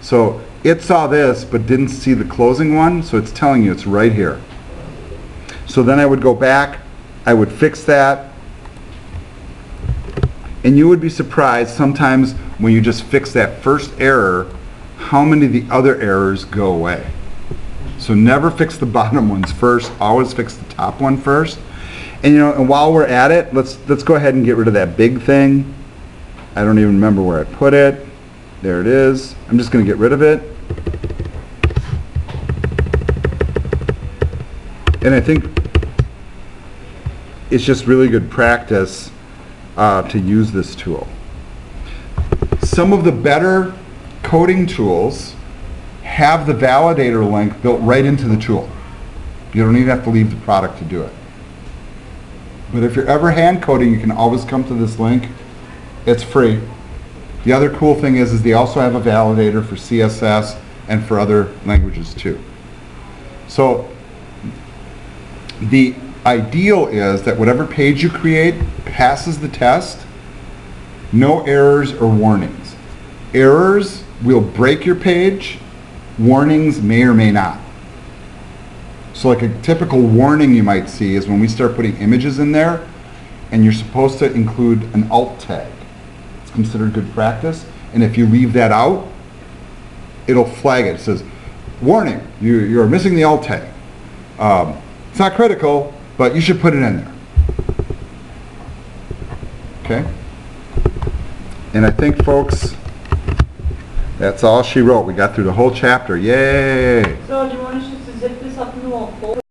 So it saw this but didn't see the closing one, so it's telling you it's right here. So then I would go back, I would fix that, and you would be surprised sometimes when you just fix that first error, how many of the other errors go away. So never fix the bottom ones first, always fix the top one first. And and while we're at it, let's go ahead and get rid of that big thing. I don't even remember where I put it. There it is. I'm just going to get rid of it. And I think it's just really good practice to use this tool. Some of the better coding tools have the validator link built right into the tool. You don't even have to leave the product to do it. But if you're ever hand coding, you can always come to this link. It's free. The other cool thing is they also have a validator for CSS and for other languages too. So the ideal is that whatever page you create passes the test, no errors or warnings. Errors will break your page, warnings may or may not. So like a typical warning you might see is when we start putting images in there and you're supposed to include an alt tag. It's considered good practice, and if you leave that out, it'll flag it. It says, warning, you're missing the alt tag. It's not critical, but you should put it in there. Okay? And I think, folks, That's all she wrote. We got through the whole chapter. Yay! So do you want us just to zip this up into a folder?